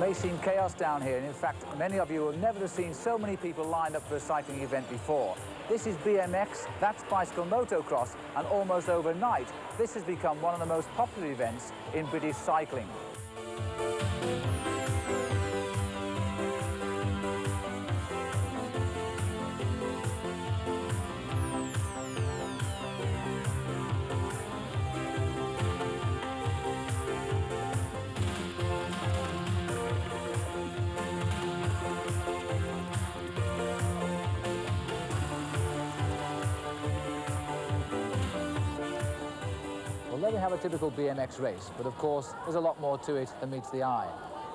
may seem chaos down here, and in fact, many of you will never have seen so many people lined up for a cycling event before. This is BMX, that's bicycle motocross, and almost overnight, this has become one of the most popular events in British cycling. Well, there we have a typical BMX race, but of course there's a lot more to it than meets the eye.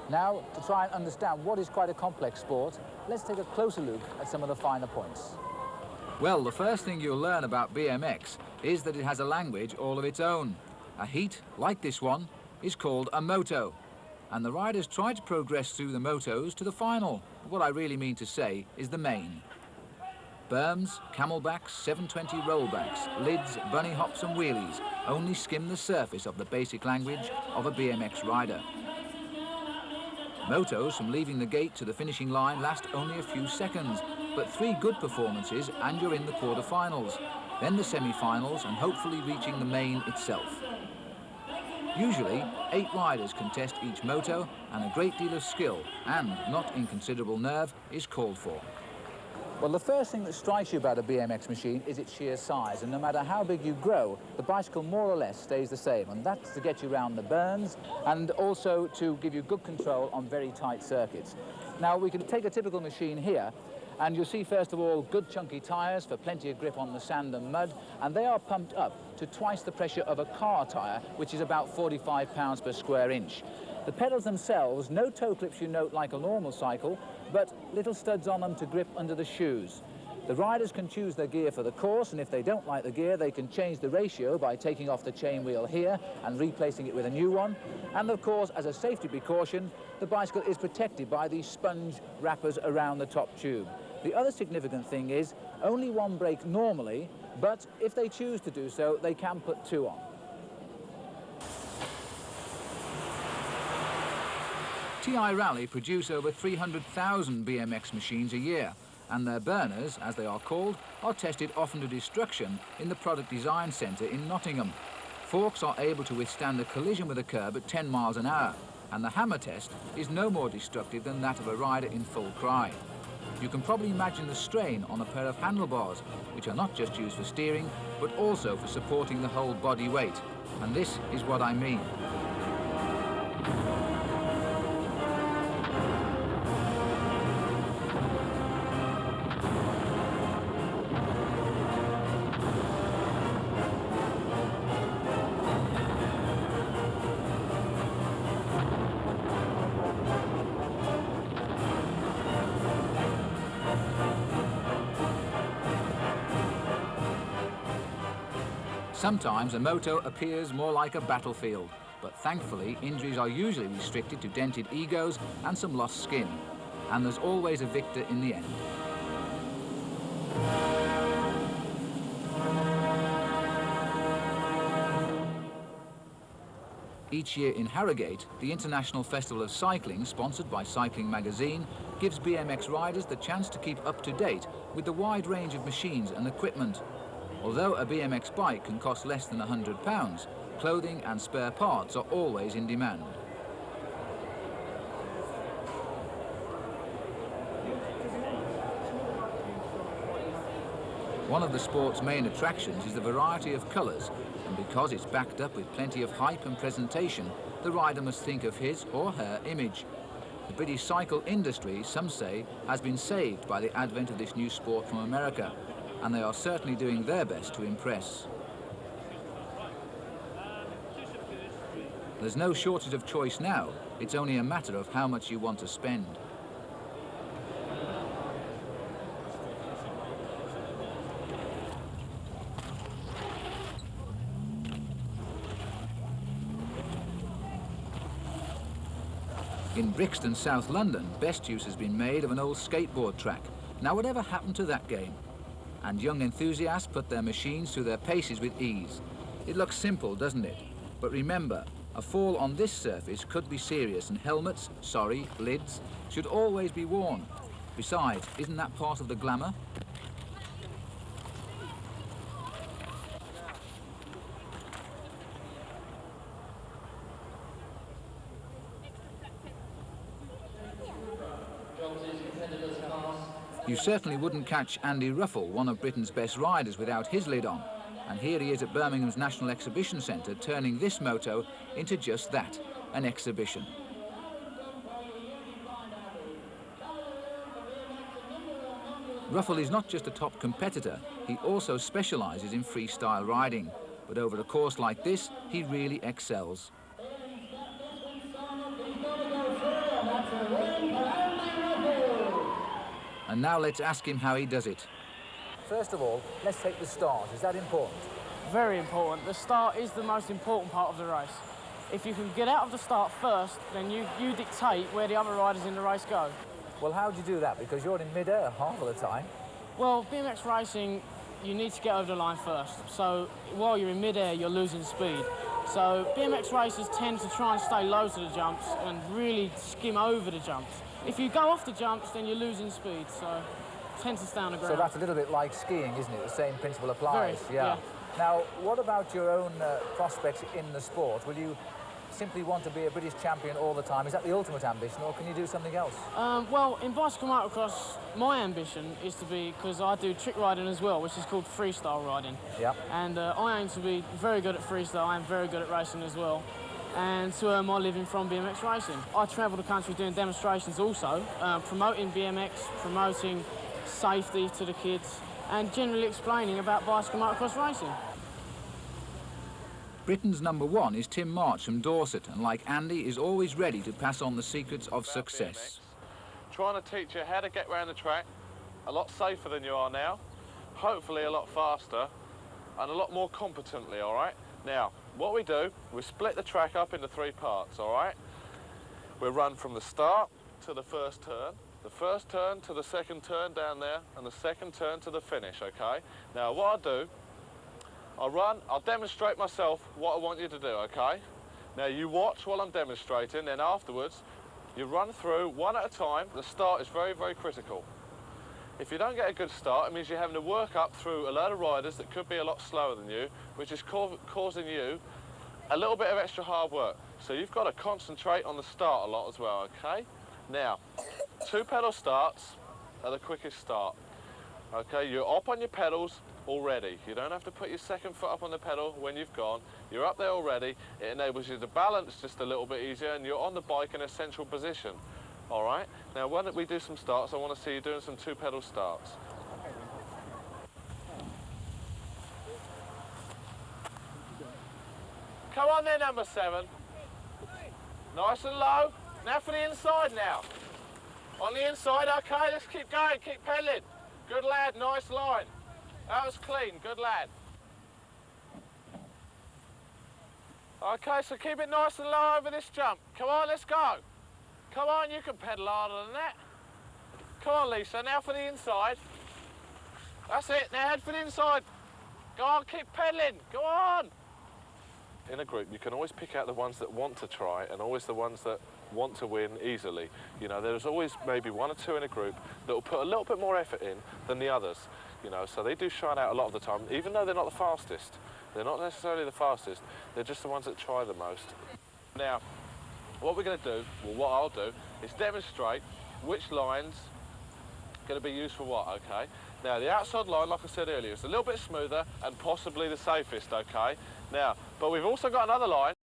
Now, to try and understand what is quite a complex sport, let's take a closer look at some of the finer points. Well, the first thing you'll learn about BMX is that it has a language all of its own. A heat, like this one, is called a moto, and the riders try to progress through the motos to the final. What I really mean to say is the main. Berms, camelbacks, 720 rollbacks, lids, bunny hops and wheelies only skim the surface of the basic language of a BMX rider. Motos from leaving the gate to the finishing line last only a few seconds, but 3 good performances and you're in the quarter-finals, then the semi-finals and hopefully reaching the main itself. Usually, 8 riders contest each moto, and a great deal of skill and not inconsiderable nerve is called for. Well, the first thing that strikes you about a BMX machine is its sheer size, and no matter how big you grow, the bicycle more or less stays the same, and that's to get you around the burns and also to give you good control on very tight circuits. Now, we can take a typical machine here, and you'll see first of all good chunky tyres for plenty of grip on the sand and mud, and they are pumped up to twice the pressure of a car tyre, which is about 45 pounds per square inch. The pedals themselves, no toe clips you note like a normal cycle, but little studs on them to grip under the shoes. The riders can choose their gear for the course, and if they don't like the gear, they can change the ratio by taking off the chain wheel here and replacing it with a new one. And of course, as a safety precaution, the bicycle is protected by these sponge wrappers around the top tube. The other significant thing is only one brake normally, but if they choose to do so, they can put 2 on. TI Rally produce over 300,000 BMX machines a year, and their burners, as they are called, are tested often to destruction in the Product Design Centre in Nottingham. Forks are able to withstand a collision with a curb at 10 miles an hour, and the hammer test is no more destructive than that of a rider in full cry. You can probably imagine the strain on a pair of handlebars, which are not just used for steering, but also for supporting the whole body weight. And this is what I mean. Sometimes a moto appears more like a battlefield, but thankfully injuries are usually restricted to dented egos and some lost skin, and there's always a victor in the end. Each year in Harrogate, the International Festival of Cycling, sponsored by Cycling Magazine, gives BMX riders the chance to keep up to date with the wide range of machines and equipment. Although a BMX bike can cost less than £100, clothing and spare parts are always in demand. One of the sport's main attractions is the variety of colours, and because it's backed up with plenty of hype and presentation, the rider must think of his or her image. The British cycle industry, some say, has been saved by the advent of this new sport from America, and they are certainly doing their best to impress. There's no shortage of choice now, it's only a matter of how much you want to spend. In Brixton, South London, best use has been made of an old skateboard track. Now, whatever happened to that game? And young enthusiasts put their machines through their paces with ease. It looks simple, doesn't it? But remember, A fall on this surface could be serious, and helmets, sorry, lids, should always be worn. Besides, isn't that part of the glamour? You certainly wouldn't catch Andy Ruffle, one of Britain's best riders, without his lid on. And here he is at Birmingham's National Exhibition Centre, turning this moto into just that, an exhibition. Ruffle is not just a top competitor, he also specialises in freestyle riding. But over a course like this, he really excels. And now let's ask him how he does it. First of all, let's take the start. Is that important? Very important. The start is the most important part of the race. If you can get out of the start first, then you dictate where the other riders in the race go. Well, how do you do that? Because you're in mid-air half of the time. Well, BMX racing, you need to get over the line first. So while you're in mid-air, you're losing speed. So BMX racers tend to try and stay low to the jumps and really skim over the jumps. If you go off the jumps, then you're losing speed. So tend to stay on the ground. So that's a little bit like skiing, isn't it? The same principle applies. Very, yeah. Now, what about your own prospects in the sport? Will you simply want to be a British champion all the time? Is that the ultimate ambition, or can you do something else? Well, in bicycle motocross, my ambition is to be, because I do trick riding as well, which is called freestyle riding. Yeah. And I aim to be very good at freestyle. I am very good at racing as well, and to earn my living from BMX racing. I travel the country doing demonstrations also, promoting BMX, promoting safety to the kids, and generally explaining about bicycle motocross racing. Britain's #1 is Tim March from Dorset, and like Andy, is always ready to pass on the secrets of success. BMX, trying to teach you how to get around the track a lot safer than you are now, hopefully a lot faster, and a lot more competently, all right? Now, what we do, we split the track up into 3 parts, all right? We run from the start to the first turn to the second turn down there, and the second turn to the finish, okay? Now, what I'll do, I'll demonstrate myself what I want you to do, okay? Now, you watch while I'm demonstrating, then afterwards, you run through one at a time. The start is very, very critical. If you don't get a good start, it means you're having to work up through a load of riders that could be a lot slower than you, which is causing you a little bit of extra hard work. So you've got to concentrate on the start a lot as well, okay? Now, 2-pedal starts are the quickest start. Okay, you're up on your pedals already. You don't have to put your second foot up on the pedal when you've gone. You're up there already. It enables you to balance just a little bit easier, and you're on the bike in a central position. All right? Now, when we do some starts, I want to see you doing some 2-pedal starts. Come on there, number 7. Nice and low. Now for the inside now. On the inside, okay, let's keep going, keep pedalling. Good lad, nice line. That was clean, good lad. Okay, so keep it nice and low over this jump. Come on, let's go. Come on, you can pedal harder than that. Come on, Lisa, now for the inside. That's it, now head for the inside. Go on, keep pedaling, go on. In a group, you can always pick out the ones that want to try and always the ones that want to win easily. You know, there's always maybe 1 or 2 in a group that will put a little bit more effort in than the others. You know, so they do shine out a lot of the time, even though they're not the fastest. They're not necessarily the fastest, they're just the ones that try the most. Now, what we're going to do, well, what I'll do, is demonstrate which line's going to be used for what, okay? Now, the outside line, like I said earlier, is a little bit smoother and possibly the safest, okay? Now, but we've also got another line